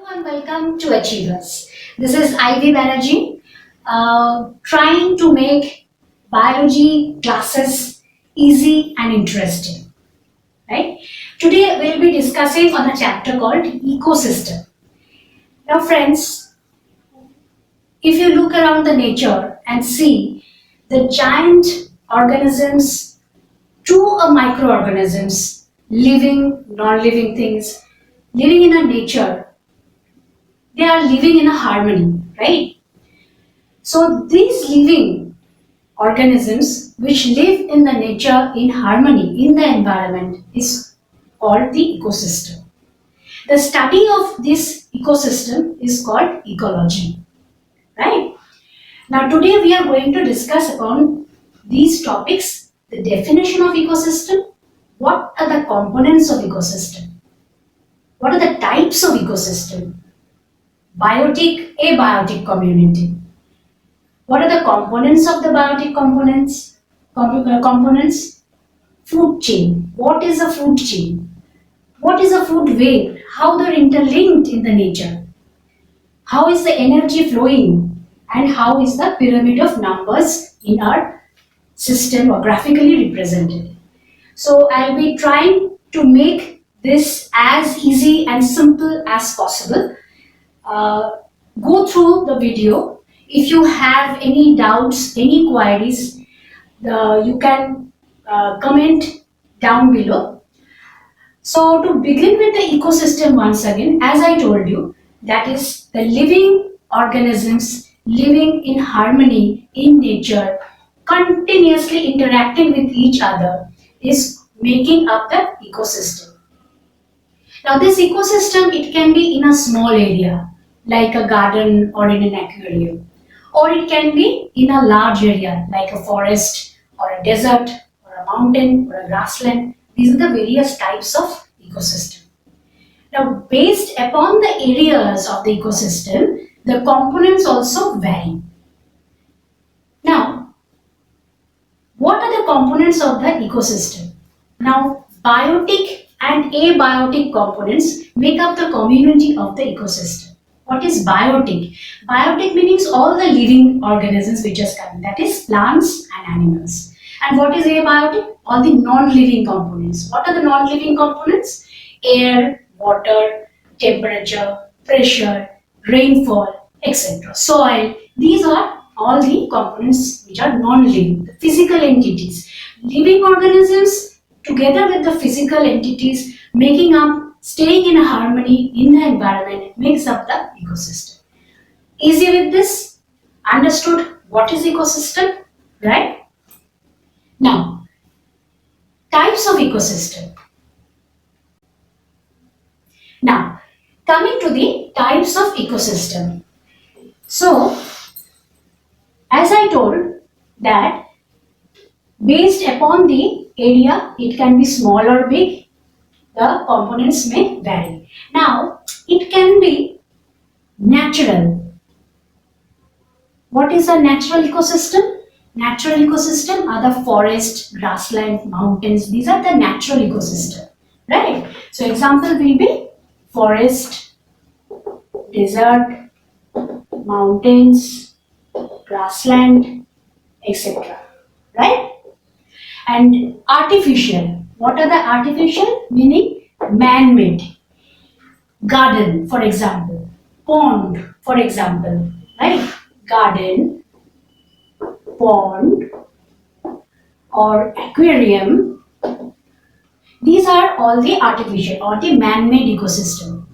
And welcome to Achievers. This is Ivy Banerjee, trying to make biology classes easy and interesting. Right? Today we'll be discussing on a chapter called ecosystem. Now, friends, if you look around the nature and see the giant organisms to a microorganisms, living, non-living things, living in a nature, they are living in a harmony, right? So these living organisms which live in the nature in harmony in the environment is called the ecosystem. The study of this ecosystem is called ecology, right? Now today we are going to discuss upon these topics: the definition of ecosystem, what are the components of ecosystem, what are the types of ecosystem, biotic, abiotic community. What are the components of the biotic components? Food chain. What is a food chain? What is a food web? How they're interlinked in the nature? How is the energy flowing? And how is the pyramid of numbers in our system or graphically represented? So I'll be trying to make this as easy and simple as possible. Go through the video. If you have any doubts, any queries, you can comment down below. So to begin with the ecosystem once again, as I told you, that is the living organisms living in harmony in nature, continuously interacting with each other is making up the ecosystem. Now this ecosystem, it can be in a small area like a garden or in an aquarium, or it can be in a large area like a forest or a desert or a mountain or a grassland. These are the various types of ecosystem. Now based upon the areas of the ecosystem, the components also vary. Now, what are the components of the ecosystem? Now, biotic and abiotic components make up the community of the ecosystem. What is biotic? Biotic means all the living organisms which are coming, that is plants and animals. And what is abiotic? All the non-living components. What are the non-living components? Air, water, temperature, pressure, rainfall, etc. Soil. These are all the components which are non-living, the physical entities. Living organisms together with the physical entities making up, staying in a harmony in the environment makes up the ecosystem. Easy with this? Understood what is ecosystem? Right? Now, types of ecosystem. Now, coming to the types of ecosystem. So, as I told that based upon the area, it can be small or big, the components may vary. Now, it can be natural. What is a natural ecosystem? Natural ecosystem are the forest, grassland, mountains. These are the natural ecosystem, right? So, example will be forest, desert, mountains, grassland, etc. Right? And artificial. What are the artificial? Meaning man-made. Garden, for example. Pond, for example. Right? Garden, pond, or aquarium. These are all the artificial or the man-made ecosystem.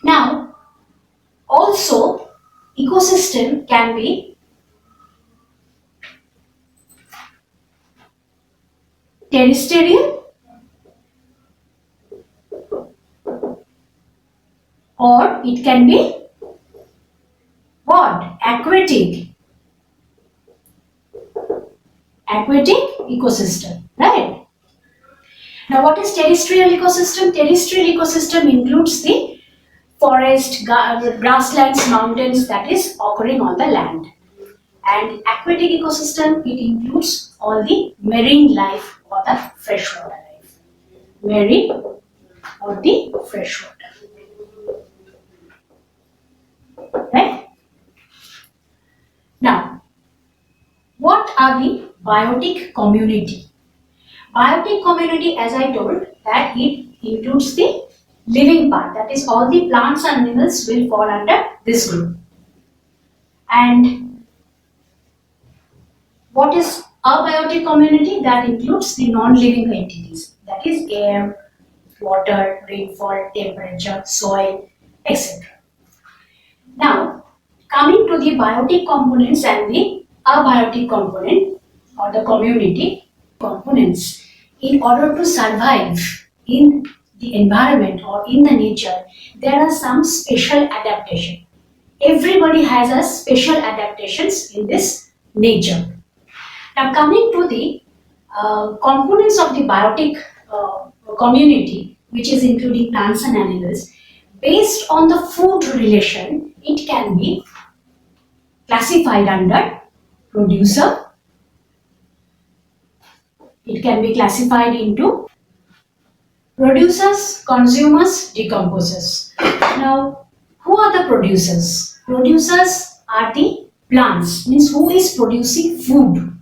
Now, also, ecosystem can be terrestrial or it can be what? Aquatic. Aquatic ecosystem, right? Now what is terrestrial ecosystem? Terrestrial ecosystem includes the forest, grasslands, mountains that is occurring on the land. And aquatic ecosystem, it includes all the marine life or the freshwater life. Marine or the freshwater. Right? Now, what are the biotic community? Biotic community, as I told, that it includes the living part. That is, all the plants and animals will fall under this group. And what is abiotic community? That includes the non-living entities. That is air, water, rainfall, temperature, soil, etc. Now, coming to the biotic components and the abiotic component or the community components, in order to survive in the environment or in the nature, there are some special adaptation. Everybody has a special adaptations in this nature. Now, coming to the components of the biotic community, which is including plants and animals, based on the food relation, it can be classified under producer. It can be classified into producers, consumers, decomposers. Now, who are the producers? Producers are the plants, means who is producing food.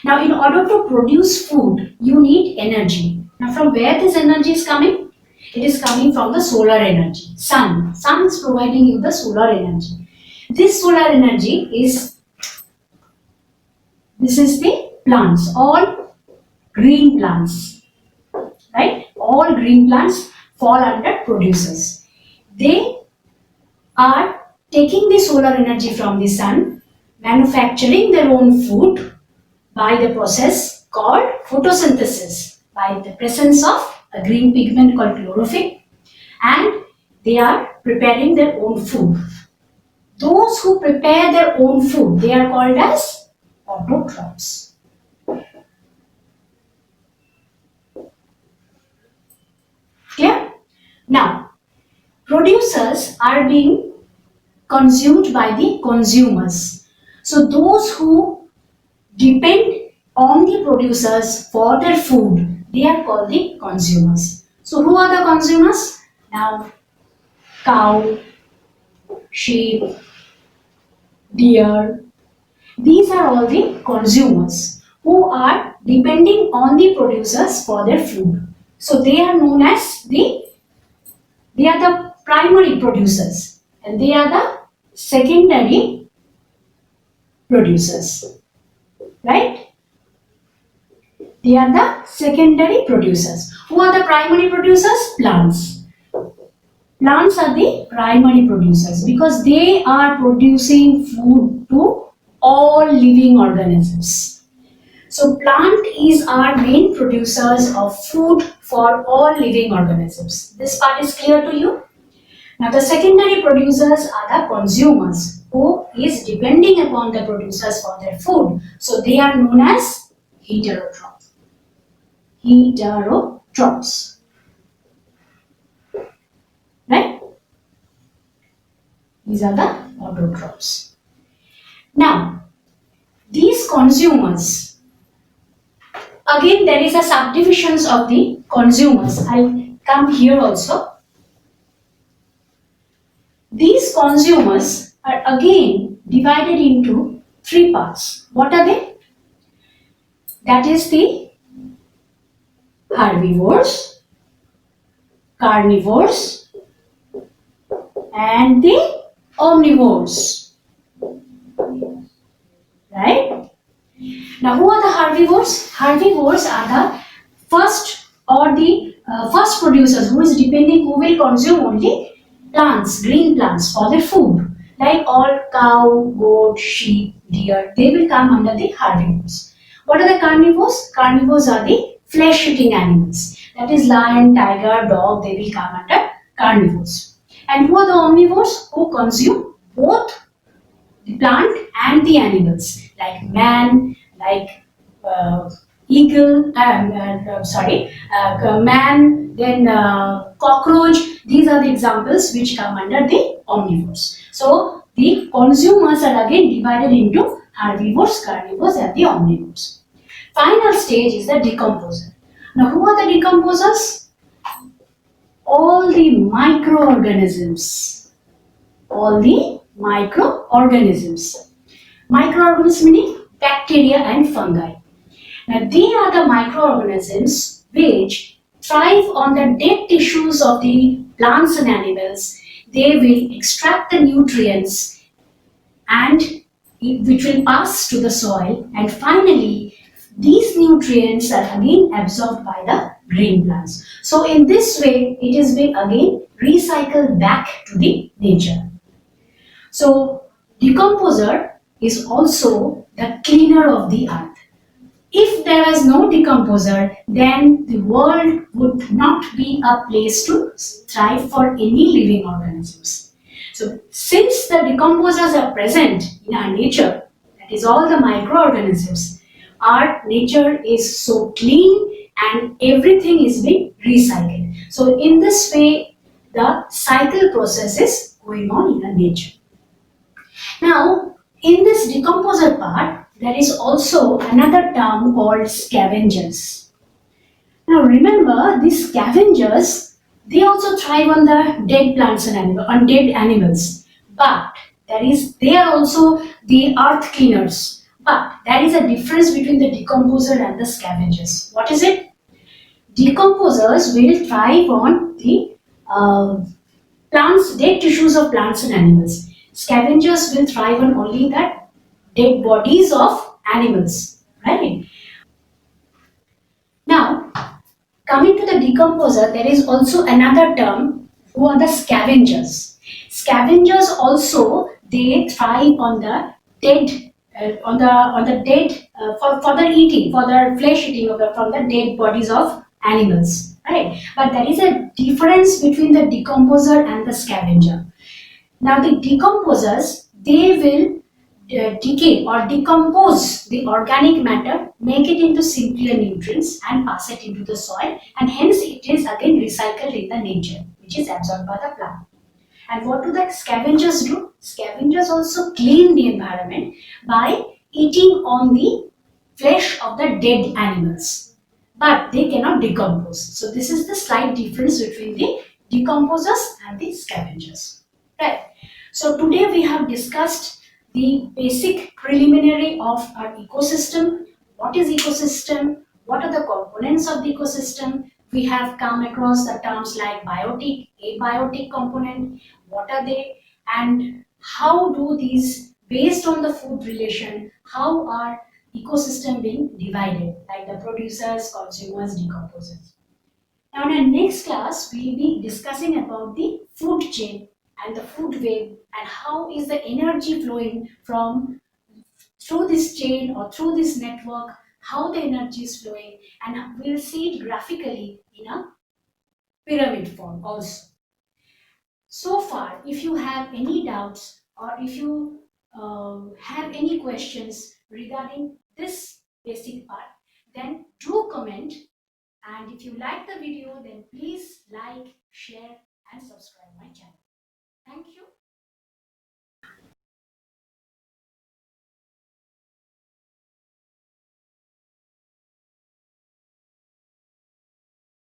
Now, in order to produce food, you need energy. Now, from where this energy is coming? It is coming from the solar energy, sun. Sun is providing you the solar energy. This solar energy is, this is the plants, all green plants, right? All green plants fall under producers. They are taking the solar energy from the sun, manufacturing their own food by the process called photosynthesis, by the presence of a green pigment called chlorophyll, and they are preparing their own food. Those who prepare their own food, they are called as autotrophs. Clear? Now, producers are being consumed by the consumers. So those who depend on the producers for their food, they are called the consumers. So who are the consumers? Now, cow, sheep, deer, these are all the consumers who are depending on the producers for their food. So they are known as the primary producers and they are the secondary producers, right? They are the secondary producers. Who are the primary producers? Plants. Plants are the primary producers because they are producing food to all living organisms. So plant is our main producers of food for all living organisms. This part is clear to you? Now the secondary producers are the consumers who is depending upon the producers for their food. So they are known as heterotrophs. Heterotrophs. Right? These are the autotrophs. Now, these consumers, again there is a subdivisions of the consumers. I'll come here also. These consumers are again divided into three parts. What are they? That is the herbivores, carnivores, and the omnivores. Right? Now, who are the herbivores? Herbivores are the first first producers who is depending, who will consume only plants, green plants for their food. Like all cow, goat, sheep, deer, they will come under the herbivores. What are the carnivores? Carnivores are the flesh-eating animals. That is lion, tiger, dog, they will come under carnivores. And who are the omnivores? Who consume both the plant and the animals, like man, like eagle, man, then cockroach. These are the examples which come under the omnivores. So the consumers are again divided into herbivores, carnivores, and the omnivores. Final stage is the decomposer. Now, who are the decomposers? All the microorganisms. All the microorganisms. Microorganisms meaning bacteria and fungi. Now, they are the microorganisms which thrive on the dead tissues of the plants and animals. They will extract the nutrients and which will pass to the soil, and finally these nutrients are again absorbed by the green plants. So in this way it is being again recycled back to the nature. So decomposer is also the cleaner of the earth. If there was no decomposer, then the world would not be a place to thrive for any living organisms. So, since the decomposers are present in our nature, that is all the microorganisms, our nature is so clean and everything is being recycled. So, in this way, the cycle process is going on in our nature. Now, in this decomposer part, there is also another term called scavengers. Now, remember, these scavengers, they also thrive on the dead plants and on dead animals. But they are also the earth cleaners. But there is a difference between the decomposer and the scavengers. What is it? Decomposers will thrive on the plants, dead tissues of plants and animals. Scavengers will thrive on only the dead bodies of animals, right? Now, coming to the decomposer, there is also another term who are the scavengers. Scavengers also they thrive on the dead, on the dead for the eating, for the flesh eating of from the dead bodies of animals, right? But there is a difference between the decomposer and the scavenger. Now the decomposers, they will decay or decompose the organic matter, make it into simpler nutrients and pass it into the soil, and hence it is again recycled in the nature, which is absorbed by the plant. And what do the scavengers do? Scavengers also clean the environment by eating on the flesh of the dead animals. But they cannot decompose. So this is the slight difference between the decomposers and the scavengers. Right. So today we have discussed the basic preliminary of our ecosystem. What is ecosystem? What are the components of the ecosystem? We have come across the terms like biotic, abiotic component. What are they? And how do these, based on the food relation, how are ecosystem being divided, like the producers, consumers, decomposers. Now in our next class, we'll be discussing about the food chain and the food web and how is the energy flowing from through this chain or through this network, how the energy is flowing, and we'll see it graphically in a pyramid form also. So far, if you have any doubts or if you have any questions regarding this basic part, then do comment. And if you like the video, then please like, share, and subscribe my channel. Thank you.